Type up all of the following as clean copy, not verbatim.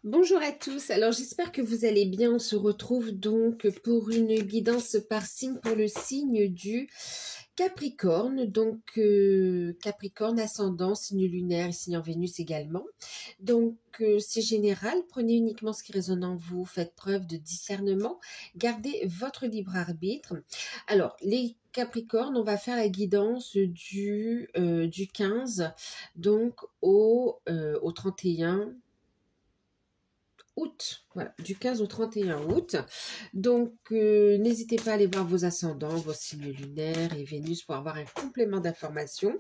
Bonjour à tous, alors j'espère que vous allez bien. On se retrouve donc pour une guidance par signe pour le signe du Capricorne. Donc Capricorne ascendant, signe lunaire et signe en Vénus également. Donc c'est général, prenez uniquement ce qui résonne en vous, faites preuve de discernement, gardez votre libre arbitre. Alors les Capricornes, on va faire la guidance du 15 donc au 31 août, voilà, du 15 au 31 août. Donc, n'hésitez pas à aller voir vos ascendants, vos signes lunaires et Vénus pour avoir un complément d'information.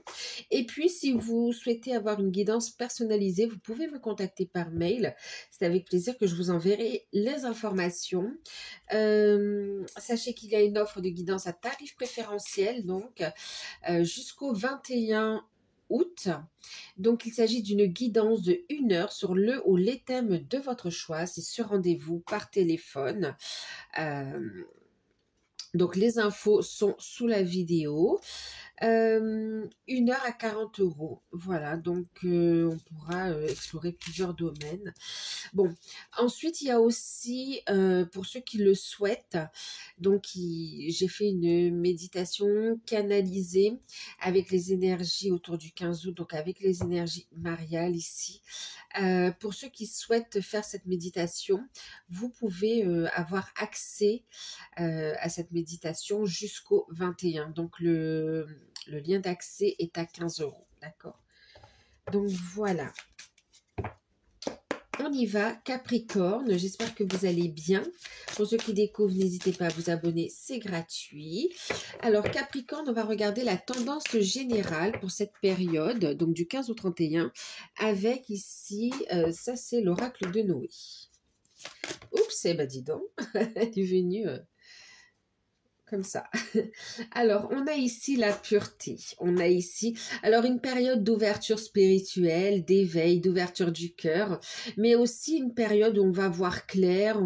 Et puis, si vous souhaitez avoir une guidance personnalisée, vous pouvez me contacter par mail. C'est avec plaisir que je vous enverrai les informations. Sachez qu'il y a une offre de guidance à tarif préférentiel, donc jusqu'au 21 août. Donc, il s'agit d'une guidance de 1 heure sur le ou les thèmes de votre choix. C'est sur rendez-vous par téléphone. Donc, les infos sont sous la vidéo. 1 heure à 40 euros. Voilà, donc on pourra explorer plusieurs domaines. Bon, ensuite, il y a aussi, pour ceux qui le souhaitent, donc j'ai fait une méditation canalisée avec les énergies autour du 15 août, donc avec les énergies mariales ici. Pour ceux qui souhaitent faire cette méditation, vous pouvez avoir accès à cette méditation jusqu'au 21. Donc, le lien d'accès est à 15 euros, d'accord? Donc, voilà. On y va, Capricorne, j'espère que vous allez bien. Pour ceux qui découvrent, n'hésitez pas à vous abonner, c'est gratuit. Alors, Capricorne, on va regarder la tendance générale pour cette période, donc du 15 au 31, avec ici, ça c'est l'oracle de Noé. Oups, eh ben dis donc, elle est venue comme ça. Alors, on a ici la pureté. On a ici, alors, une période d'ouverture spirituelle, d'éveil, d'ouverture du cœur, mais aussi une période où on va voir clair.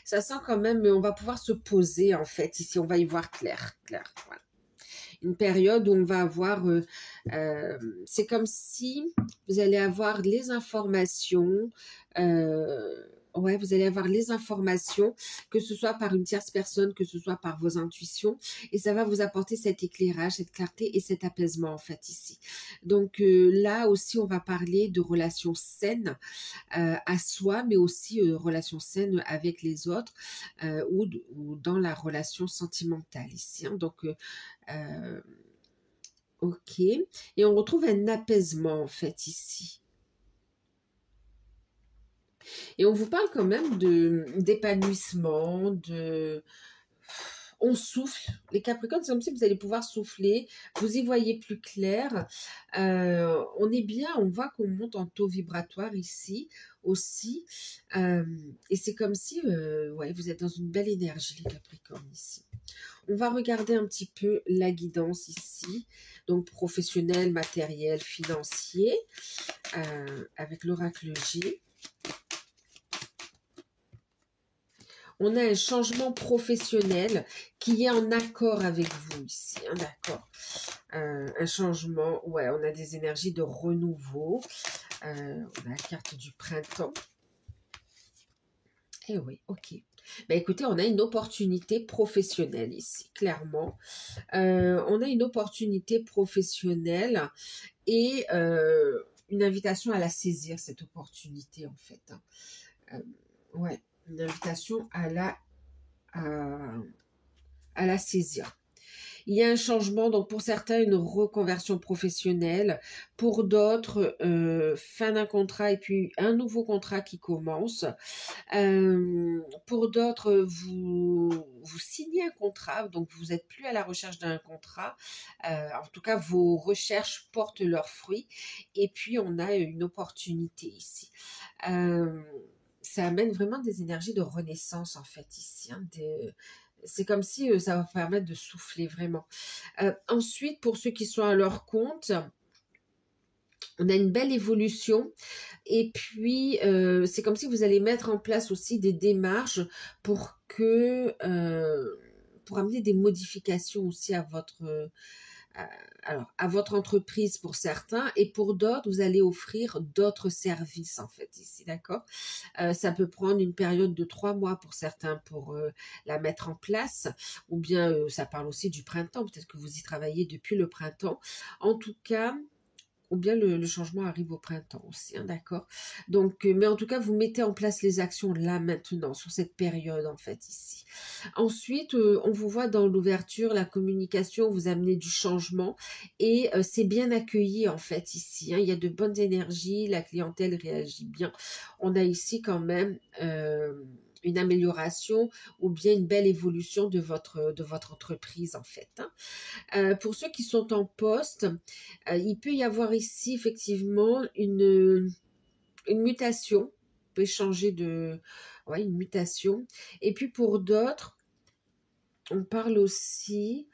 Ça sent quand même, on va pouvoir se poser, en fait, ici. On va y voir clair, clair, voilà. Une période où on va avoir, c'est comme si vous allez avoir les informations, ouais, vous allez avoir les informations, que ce soit par une tierce personne, que ce soit par vos intuitions, et ça va vous apporter cet éclairage, cette clarté et cet apaisement en fait ici. Donc là aussi, on va parler de relations saines à soi, mais aussi relations saines avec les autres ou dans la relation sentimentale ici. Hein. Donc ok, et on retrouve un apaisement en fait ici. Et on vous parle quand même d'épanouissement, on souffle. Les Capricornes, c'est comme si vous allez pouvoir souffler, vous y voyez plus clair. On est bien, on voit qu'on monte en taux vibratoire ici aussi. Et c'est comme si ouais, vous êtes dans une belle énergie, les Capricornes ici. On va regarder un petit peu la guidance ici, donc professionnel, matériel, financier, avec l'oracle J. On a un changement professionnel qui est en accord avec vous ici, hein, d'accord. Un changement, ouais, on a des énergies de renouveau. On a la carte du printemps. Eh oui, ok. Ben écoutez, on a une opportunité professionnelle ici, clairement. On a une opportunité professionnelle et une invitation à la saisir, cette opportunité, en fait. Hein. Ouais, une invitation à la saisir. Il y a un changement, donc pour certains, une reconversion professionnelle. Pour d'autres, fin d'un contrat et puis un nouveau contrat qui commence. Pour d'autres, vous signez un contrat, donc vous n'êtes plus à la recherche d'un contrat. En tout cas, vos recherches portent leurs fruits. Et puis, on a une opportunité ici. Ça amène vraiment des énergies de renaissance, en fait, ici. Hein, c'est comme si ça va permettre de souffler vraiment. Ensuite, pour ceux qui sont à leur compte, on a une belle évolution et puis c'est comme si vous allez mettre en place aussi des démarches pour amener des modifications aussi à alors, à votre entreprise pour certains, et pour d'autres, vous allez offrir d'autres services, en fait, ici, d'accord? Ça peut prendre une période de 3 mois pour certains pour la mettre en place, ou bien ça parle aussi du printemps, peut-être que vous y travaillez depuis le printemps. En tout cas, ou bien le changement arrive au printemps aussi, hein, d'accord? Donc, mais en tout cas, vous mettez en place les actions là, maintenant, sur cette période, en fait, ici. Ensuite, on vous voit dans l'ouverture, la communication, vous amenez du changement et c'est bien accueilli, en fait, ici, hein. Il y a de bonnes énergies, la clientèle réagit bien. On a ici quand même une amélioration ou bien une belle évolution de votre entreprise, en fait, hein. Pour ceux qui sont en poste, il peut y avoir ici effectivement une mutation. Vous pouvez changer de... Ouais, une mutation. Et puis pour d'autres, on parle aussi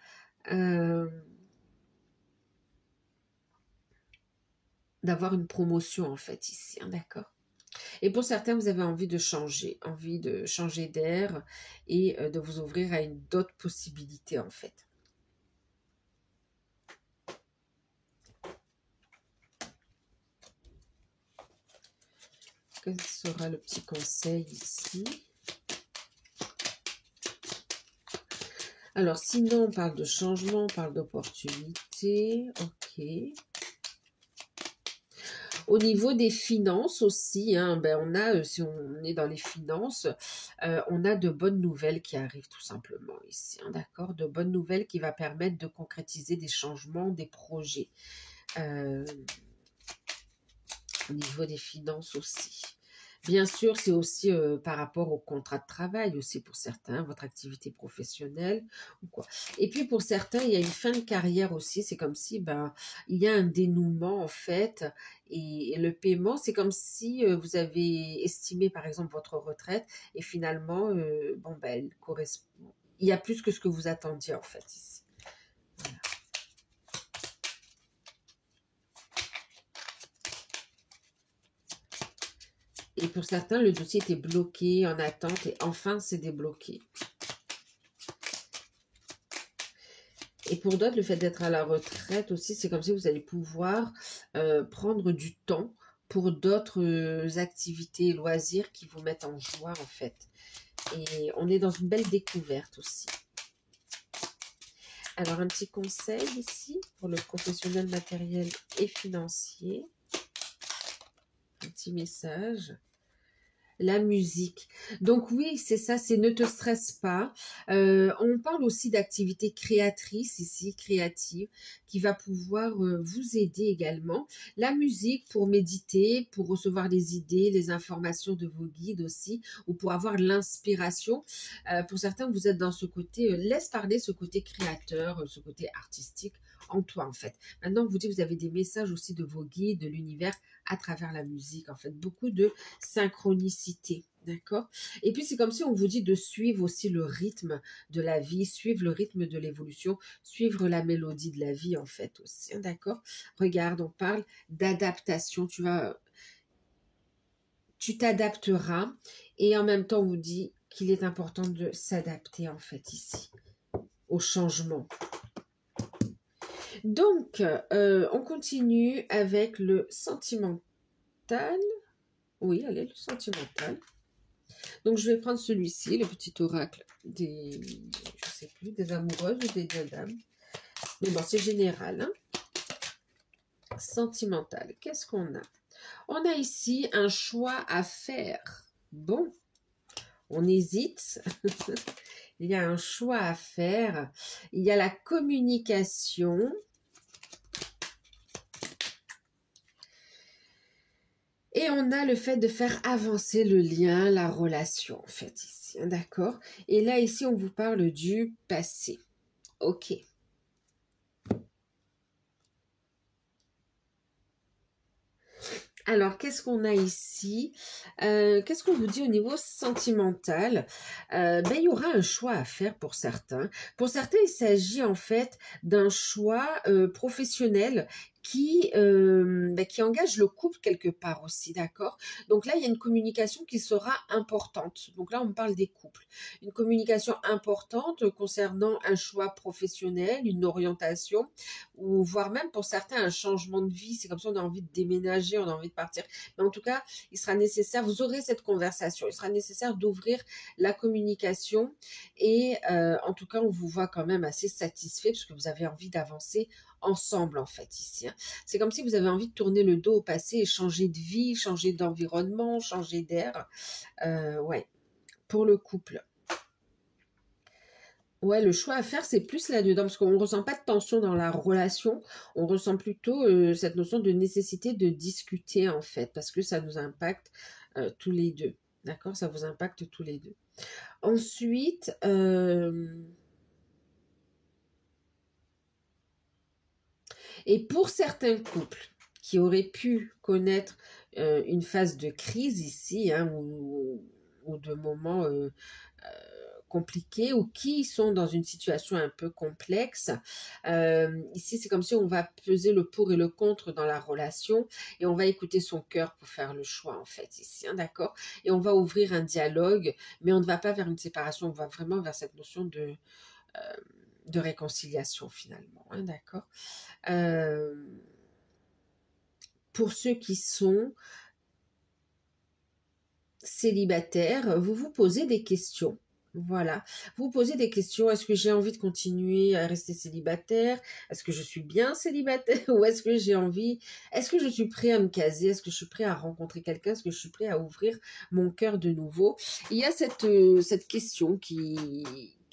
d'avoir une promotion en fait ici, hein, d'accord? Et pour certains, vous avez envie de changer d'air et de vous ouvrir à une d'autres possibilités en fait. Quel sera le petit conseil ici? Alors, sinon, on parle de changement, on parle d'opportunité. Ok. Au niveau des finances aussi, hein, ben on a, si on est dans les finances, on a de bonnes nouvelles qui arrivent tout simplement ici, hein, d'accord? De bonnes nouvelles qui va permettre de concrétiser des changements, des projets. Au niveau des finances aussi. Bien sûr, c'est aussi par rapport au contrat de travail aussi pour certains, votre activité professionnelle ou quoi. Et puis pour certains, il y a une fin de carrière aussi. C'est comme si il y a un dénouement en fait. Et le paiement, c'est comme si vous avez estimé par exemple votre retraite et finalement, elle correspond. Il y a plus que ce que vous attendiez en fait ici. Voilà. Et pour certains, le dossier était bloqué, en attente, et enfin, c'est débloqué. Et pour d'autres, le fait d'être à la retraite aussi, c'est comme si vous allez pouvoir prendre du temps pour d'autres activités et loisirs qui vous mettent en joie, en fait. Et on est dans une belle découverte aussi. Alors, un petit conseil ici pour le professionnel matériel et financier. Un petit message. La musique. Donc oui, c'est ça, c'est ne te stresse pas. On parle aussi d'activités créatrices ici, créatives, qui va pouvoir vous aider également. La musique pour méditer, pour recevoir des idées, les informations de vos guides aussi, ou pour avoir l'inspiration. Pour certains, vous êtes dans ce côté, laisse parler ce côté créateur, ce côté artistique en toi en fait. Maintenant, vous dites, vous avez des messages aussi de vos guides, de l'univers à travers la musique. En fait, beaucoup de synchronicité. D'accord? Et puis, c'est comme si on vous dit de suivre aussi le rythme de la vie, suivre le rythme de l'évolution, suivre la mélodie de la vie, en fait, aussi. D'accord? Regarde, on parle d'adaptation. Tu t'adapteras et en même temps, on vous dit qu'il est important de s'adapter, en fait, ici, au changement. Donc, on continue avec le sentimental. Oui, allez, le sentimental. Donc, je vais prendre celui-ci, le petit oracle des, je sais plus, des amoureuses ou des diadames. Mais bon, c'est général. Hein? Sentimental. Qu'est-ce qu'on a? On a ici un choix à faire. Bon, on hésite. Il y a un choix à faire. Il y a la communication. Et on a le fait de faire avancer le lien, la relation, en fait, ici, hein, d'accord? Et là, ici, on vous parle du passé. Ok. Alors, qu'est-ce qu'on a ici? Qu'est-ce qu'on vous dit au niveau sentimental? Il y aura un choix à faire pour certains. Pour certains, il s'agit en fait d'un choix professionnel qui engage le couple quelque part aussi, d'accord? Donc là, il y a une communication qui sera importante. Donc là, on parle des couples. Une communication importante concernant un choix professionnel, une orientation, ou voire même pour certains un changement de vie. C'est comme si on a envie de déménager, on a envie de partir. Mais en tout cas, il sera nécessaire, vous aurez cette conversation, il sera nécessaire d'ouvrir la communication et en tout cas, on vous voit quand même assez satisfait parce que vous avez envie d'avancer ensemble en fait ici, hein. C'est comme si vous avez envie de tourner le dos au passé et changer de vie, changer d'environnement, changer d'air. Ouais, pour le couple. Ouais, le choix à faire, c'est plus là-dedans, parce qu'on ne ressent pas de tension dans la relation, on ressent plutôt cette notion de nécessité de discuter, en fait, parce que ça nous impacte tous les deux. D'accord? Ça vous impacte tous les deux. Ensuite, et pour certains couples qui auraient pu connaître une phase de crise ici, hein, ou de moments compliqués ou qui sont dans une situation un peu complexe. Ici, c'est comme si on va peser le pour et le contre dans la relation et on va écouter son cœur pour faire le choix, en fait, ici, hein, d'accord? Et on va ouvrir un dialogue, mais on ne va pas vers une séparation, on va vraiment vers cette notion de réconciliation, finalement, hein, d'accord? Pour ceux qui sont célibataires, vous vous posez des questions. Voilà, vous posez des questions. Est-ce que j'ai envie de continuer à rester célibataire? Est-ce que je suis bien célibataire? Ou est-ce que j'ai envie? Est-ce que je suis prêt à me caser? Est-ce que je suis prêt à rencontrer quelqu'un? Est-ce que je suis prêt à ouvrir mon cœur de nouveau? Il y a cette question qui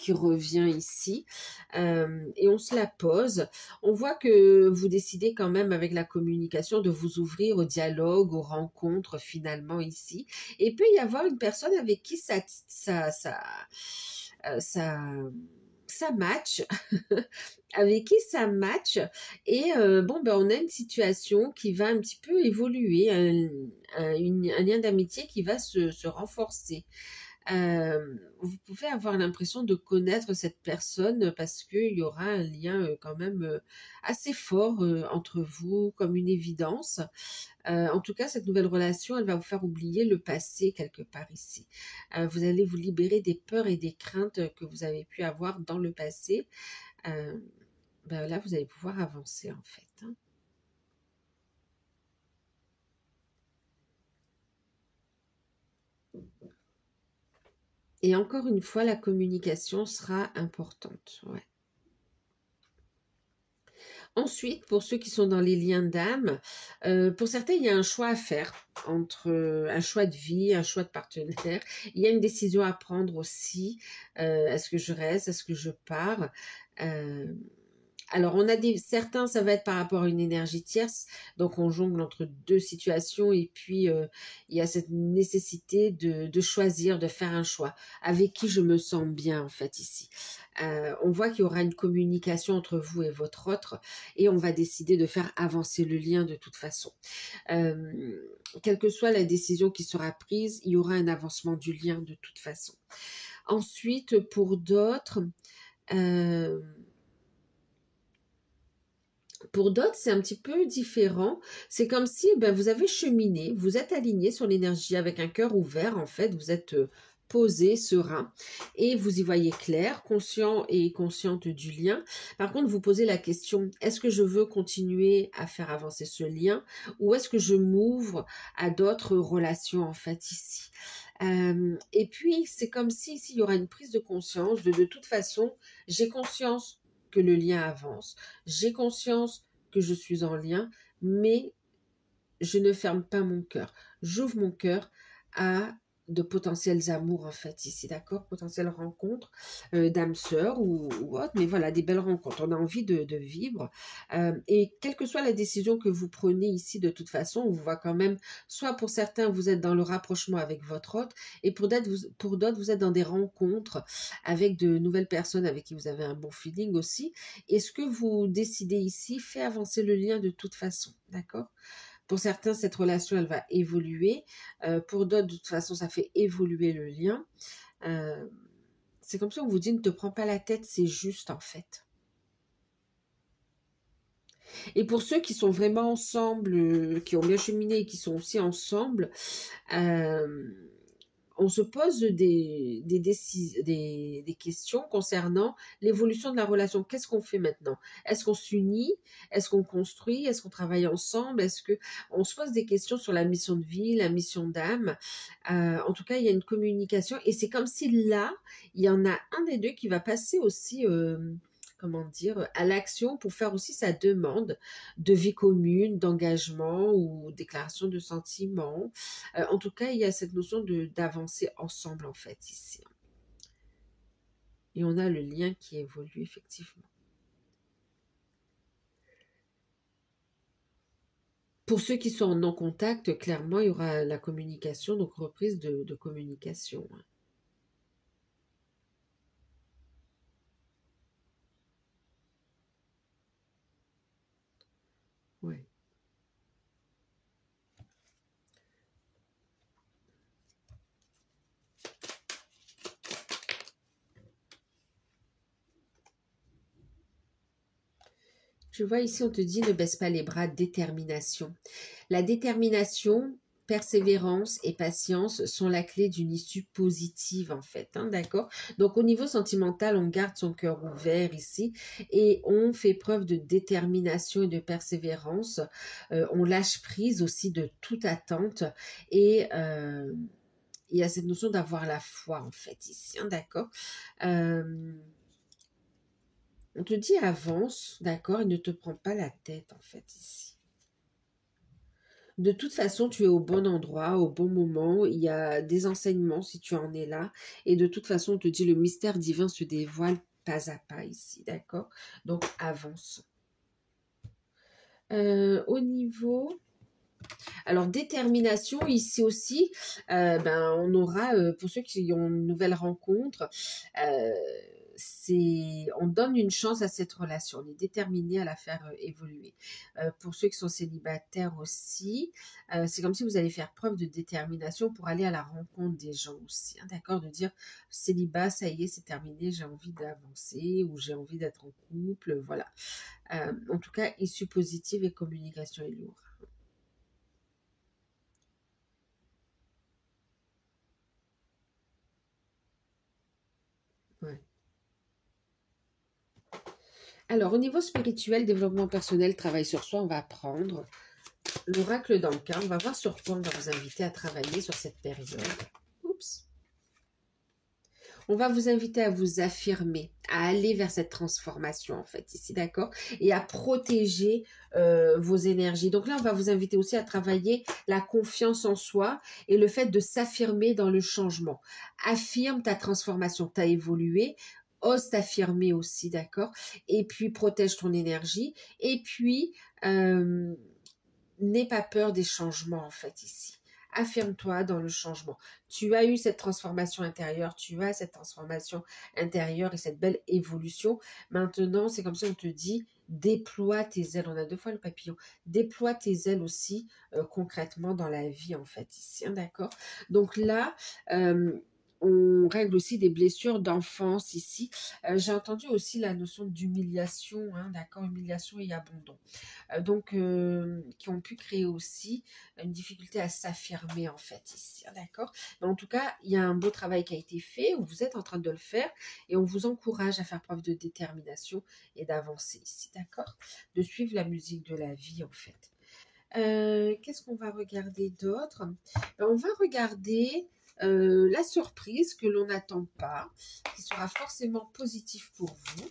revient ici et on se la pose. On voit que vous décidez quand même avec la communication de vous ouvrir au dialogue, aux rencontres finalement ici. Et il peut y avoir une personne avec qui ça, ça match, avec qui ça match, et bon, ben, on a une situation qui va un petit peu évoluer, un lien d'amitié qui va se renforcer. Vous pouvez avoir l'impression de connaître cette personne parce qu'il y aura un lien quand même assez fort entre vous, comme une évidence. En tout cas, cette nouvelle relation, elle va vous faire oublier le passé quelque part ici. Vous allez vous libérer des peurs et des craintes que vous avez pu avoir dans le passé. Euh, ben là, vous allez pouvoir avancer en fait, hein. Et encore une fois, la communication sera importante. Ouais. Ensuite, pour ceux qui sont dans les liens d'âme, pour certains, il y a un choix à faire entre un choix de vie, un choix de partenaire. Il y a une décision à prendre aussi. Est-ce que je reste? Est-ce que je pars? Euh, alors, on a certains, ça va être par rapport à une énergie tierce, donc on jongle entre deux situations et puis il y a cette nécessité de choisir, de faire un choix. Avec qui je me sens bien en fait ici. On voit qu'il y aura une communication entre vous et votre autre et on va décider de faire avancer le lien de toute façon. Quelle que soit la décision qui sera prise, il y aura un avancement du lien de toute façon. Ensuite, pour d'autres, euh, c'est un petit peu différent. C'est comme si ben, vous avez cheminé, vous êtes aligné sur l'énergie avec un cœur ouvert, en fait. Vous êtes posé, serein, et vous y voyez clair, conscient et consciente du lien. Par contre, vous posez la question, est-ce que je veux continuer à faire avancer ce lien ou est-ce que je m'ouvre à d'autres relations, en fait, ici? Et puis, c'est comme si ici, il y aura une prise de conscience de toute façon, j'ai conscience que le lien avance. J'ai conscience que je suis en lien, mais je ne ferme pas mon cœur. J'ouvre mon cœur à de potentiels amours en fait ici, d'accord? Potentielles rencontres d'âmes sœurs ou autres, mais voilà, des belles rencontres. On a envie de vivre. Et quelle que soit la décision que vous prenez ici, de toute façon, on vous voit quand même, soit pour certains, vous êtes dans le rapprochement avec votre hôte, et pour d'autres, vous êtes dans des rencontres avec de nouvelles personnes avec qui vous avez un bon feeling aussi. Et ce que vous décidez ici fait avancer le lien de toute façon, d'accord? Pour certains, cette relation, elle va évoluer. Pour d'autres, de toute façon, ça fait évoluer le lien. Euh, c'est comme si on vous dit, ne te prends pas la tête, c'est juste en fait. Et pour ceux qui sont vraiment ensemble, qui ont bien cheminé et qui sont aussi ensemble, euh, on se pose des questions concernant l'évolution de la relation. Qu'est-ce qu'on fait maintenant? Est-ce qu'on s'unit? Est-ce qu'on construit? Est-ce qu'on travaille ensemble? Est-ce que on se pose des questions sur la mission de vie, la mission d'âme? En tout cas, il y a une communication et c'est comme si là, il y en a un des deux qui va passer aussi, comment dire, à l'action pour faire aussi sa demande de vie commune, d'engagement ou déclaration de sentiments. En tout cas, il y a cette notion d'avancer ensemble, en fait, ici. Et on a le lien qui évolue, effectivement. Pour ceux qui sont en non-contact, clairement, il y aura la communication, donc reprise de communication. Ouais. Je vois ici, on te dit ne baisse pas les bras, détermination. La détermination, persévérance et patience sont la clé d'une issue positive en fait, hein, d'accord? Donc au niveau sentimental, on garde son cœur ouvert ici et on fait preuve de détermination et de persévérance. On lâche prise aussi de toute attente et il y a cette notion d'avoir la foi en fait ici, hein, d'accord? On te dit avance, d'accord, et ne te prends pas la tête en fait ici. De toute façon, tu es au bon endroit, au bon moment. Il y a des enseignements si tu en es là. Et de toute façon, on te dit le mystère divin se dévoile pas à pas ici, d'accord? Donc avance. Au niveau... Alors, détermination, ici aussi, on aura, pour ceux qui ont une nouvelle rencontre, euh, on donne une chance à cette relation, on est déterminé à la faire évoluer. Pour ceux qui sont célibataires aussi, c'est comme si vous allez faire preuve de détermination pour aller à la rencontre des gens aussi, hein, d'accord, de dire célibat, ça y est, c'est terminé, j'ai envie d'avancer ou j'ai envie d'être en couple, voilà. En tout cas, issue positive et communication est lourde. Ouais. Alors, au niveau spirituel, développement personnel, travail sur soi, on va prendre l'oracle d'Anka. On va voir sur quoi on va vous inviter à travailler sur cette période. Oups. On va vous inviter à vous affirmer, à aller vers cette transformation, en fait, ici, d'accord? Et à protéger vos énergies. Donc là, on va vous inviter aussi à travailler la confiance en soi et le fait de s'affirmer dans le changement. Affirme ta transformation, tu as évolué. Ose t'affirmer aussi, d'accord? Et puis, protège ton énergie. Et puis, n'aie pas peur des changements, en fait, ici. Affirme-toi dans le changement. Tu as eu cette transformation intérieure, tu as cette transformation intérieure et cette belle évolution. Maintenant, c'est comme si on te dit, déploie tes ailes. On a deux fois le papillon. Déploie tes ailes aussi concrètement dans la vie, en fait, ici. Hein, d'accord? Donc là, on règle aussi des blessures d'enfance ici. J'ai entendu aussi la notion d'humiliation, hein, d'accord, humiliation et abandon. Qui ont pu créer aussi une difficulté à s'affirmer en fait ici, hein, d'accord. Mais en tout cas, il y a un beau travail qui a été fait, ou vous êtes en train de le faire, et on vous encourage à faire preuve de détermination et d'avancer ici, d'accord, de suivre la musique de la vie en fait. Qu'est-ce qu'on va regarder d'autre? On va regarder la surprise que l'on n'attend pas, qui sera forcément positive pour vous.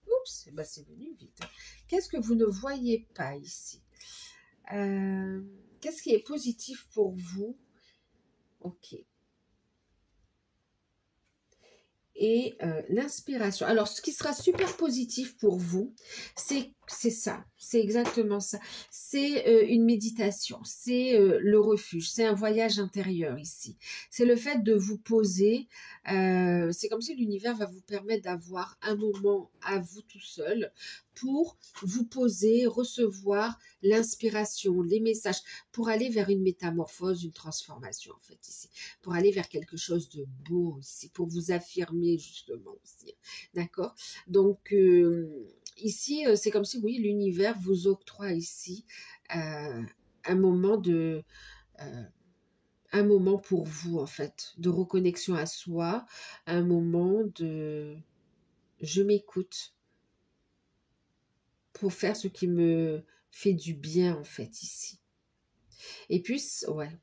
Oups, eh ben, c'est venu vite. Qu'est-ce que vous ne voyez pas ici? Qu'est-ce qui est positif pour vous? Ok. Et l'inspiration. Alors, ce qui sera super positif pour vous, c'est ça, c'est exactement ça. C'est une méditation, c'est le refuge, c'est un voyage intérieur ici. C'est le fait de vous poser, c'est comme si l'univers va vous permettre d'avoir un moment à vous tout seul pour vous poser, recevoir l'inspiration, les messages, pour aller vers une métamorphose, une transformation en fait ici, pour aller vers quelque chose de beau ici, pour vous affirmer justement aussi, d'accord? Donc ici, c'est comme si oui, l'univers vous octroie ici un moment de... un moment pour vous, en fait, de reconnexion à soi, un moment de je m'écoute pour faire ce qui me fait du bien, en fait, ici. Et puis, ouais.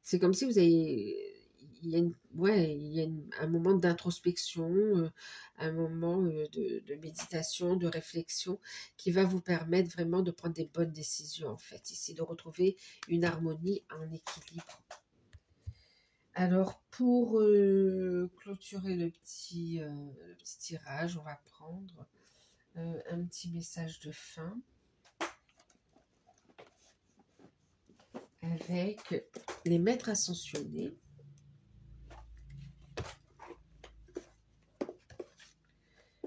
C'est comme si vous avez, il y a un moment d'introspection, un moment de méditation, de réflexion qui va vous permettre vraiment de prendre des bonnes décisions, en fait, ici, de retrouver une harmonie, un équilibre. Alors, pour clôturer le petit tirage, on va prendre un petit message de fin avec les maîtres ascensionnés.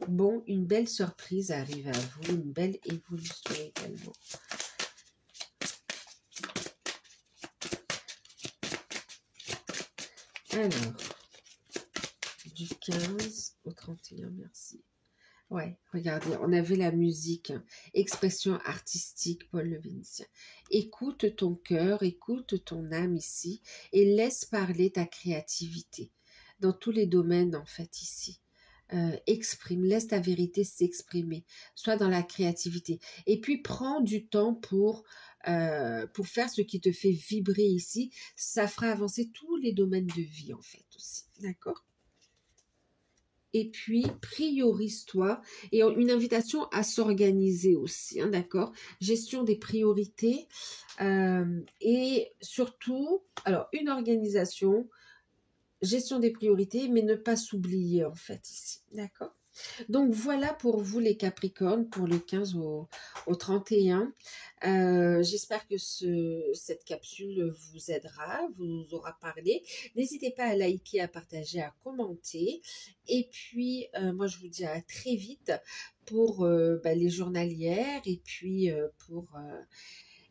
Bon, une belle surprise arrive à vous, une belle évolution également. Alors, du 15 au 31, merci. Ouais, regardez, on avait la musique, hein, expression artistique, Paul Le Vénitien. Écoute ton cœur, écoute ton âme ici et laisse parler ta créativité dans tous les domaines en fait ici. Exprime, laisse ta vérité s'exprimer, sois dans la créativité. Et puis prends du temps pour faire ce qui te fait vibrer ici. Ça fera avancer tous les domaines de vie en fait aussi, d'accord ? Et puis, priorise-toi. Et une invitation à s'organiser aussi, hein, d'accord? Gestion des priorités. Et surtout, alors, une organisation, gestion des priorités, mais ne pas s'oublier, en fait, ici. D'accord? Donc voilà pour vous les Capricornes, pour le 15 au 31. J'espère que cette capsule vous aidera, vous aura parlé. N'hésitez pas à liker, à partager, à commenter. Et puis, moi je vous dis à très vite pour les journalières et puis pour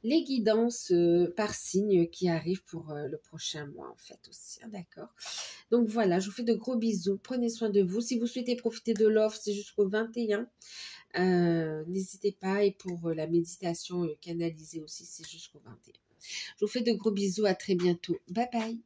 les guidances par signe qui arrivent pour le prochain mois en fait aussi, hein, d'accord? Donc voilà, je vous fais de gros bisous, prenez soin de vous. Si vous souhaitez profiter de l'offre, c'est jusqu'au 21. N'hésitez pas, et pour la méditation canalisée aussi, c'est jusqu'au 21. Je vous fais de gros bisous, à très bientôt. Bye bye.